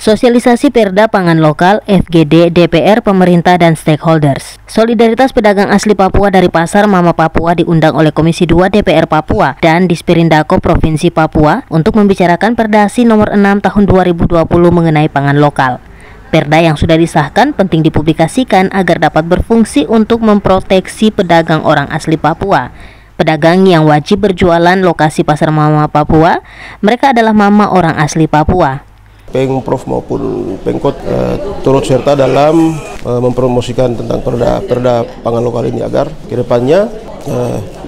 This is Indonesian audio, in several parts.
Sosialisasi Perda Pangan Lokal, FGD, DPR, pemerintah, dan stakeholders. Solidaritas pedagang asli Papua dari Pasar Mama Papua diundang oleh Komisi 2 DPR Papua dan Disperindako Provinsi Papua untuk membicarakan Perdasi nomor 6 tahun 2020 mengenai pangan lokal. Perda yang sudah disahkan penting dipublikasikan agar dapat berfungsi untuk memproteksi pedagang orang asli Papua. Pedagang yang wajib berjualan lokasi Pasar Mama Papua, mereka adalah mama orang asli Papua. Pemprov maupun Pemkot turut serta dalam mempromosikan tentang perda pangan lokal ini agar kedepannya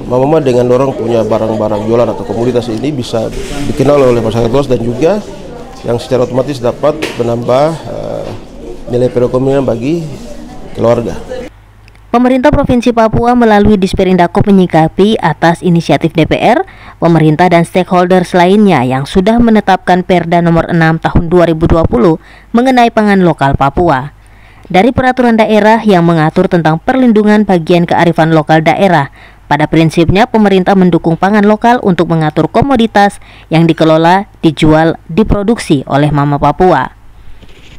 mama dengan orang punya barang-barang jualan atau komoditas ini bisa dikenal oleh masyarakat luas dan juga yang secara otomatis dapat menambah nilai perekonomian bagi keluarga. Pemerintah Provinsi Papua melalui Disperindako menyikapi atas inisiatif DPR, pemerintah dan stakeholders lainnya yang sudah menetapkan Perda nomor 6 tahun 2020 mengenai pangan lokal Papua. Dari peraturan daerah yang mengatur tentang perlindungan bagian kearifan lokal daerah, pada prinsipnya pemerintah mendukung pangan lokal untuk mengatur komoditas yang dikelola, dijual, diproduksi oleh Mama Papua.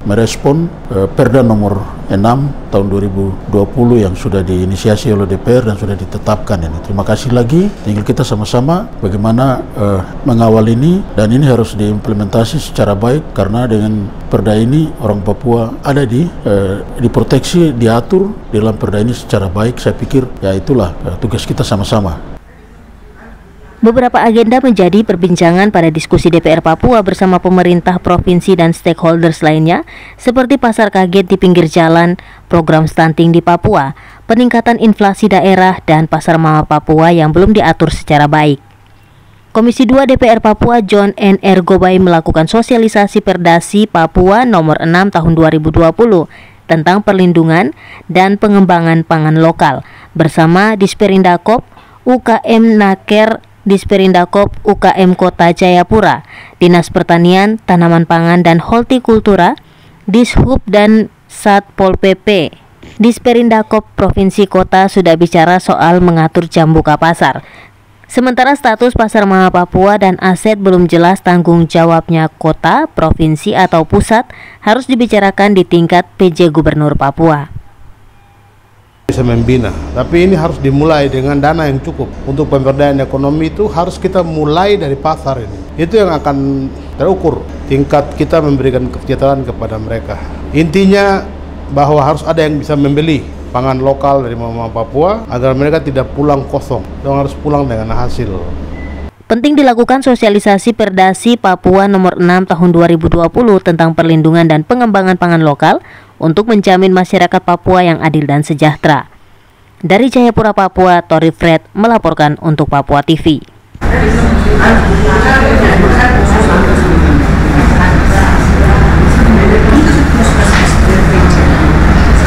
Merespon Perda nomor 6 tahun 2020 yang sudah diinisiasi oleh DPR dan sudah ditetapkan ini. Terima kasih lagi, tinggal kita sama-sama bagaimana mengawal ini, dan ini harus diimplementasi secara baik karena dengan Perda ini orang Papua ada diproteksi, diatur dalam Perda ini secara baik. Saya pikir ya itulah tugas kita sama-sama. Beberapa agenda menjadi perbincangan pada diskusi DPR Papua bersama pemerintah provinsi dan stakeholders lainnya, seperti pasar kaget di pinggir jalan, program stunting di Papua, peningkatan inflasi daerah, dan pasar mama Papua yang belum diatur secara baik. Komisi 2 DPR Papua John N. Ergobai melakukan sosialisasi Perdasi Papua nomor 6 tahun 2020 tentang perlindungan dan pengembangan pangan lokal bersama Disperindakop, UKM Naker, Disperindakop UKM Kota Jayapura, Dinas Pertanian, Tanaman Pangan dan Hortikultura, Dishub dan Satpol PP. Disperindakop Provinsi Kota sudah bicara soal mengatur jam buka pasar. Sementara status Pasar Mama Papua dan aset belum jelas tanggung jawabnya kota, provinsi atau pusat harus dibicarakan di tingkat PJ Gubernur Papua. Bisa membina, tapi ini harus dimulai dengan dana yang cukup. Untuk pemberdayaan ekonomi itu harus kita mulai dari pasar ini. Itu yang akan terukur tingkat kita memberikan kesejahteraan kepada mereka. Intinya bahwa harus ada yang bisa membeli pangan lokal dari Mama Papua agar mereka tidak pulang kosong, dong harus pulang dengan hasil. Penting dilakukan sosialisasi Perdasi Papua nomor 6 tahun 2020 tentang perlindungan dan pengembangan pangan lokal untuk menjamin masyarakat Papua yang adil dan sejahtera. Dari Jayapura, Papua, Tori Fred melaporkan untuk Papua TV.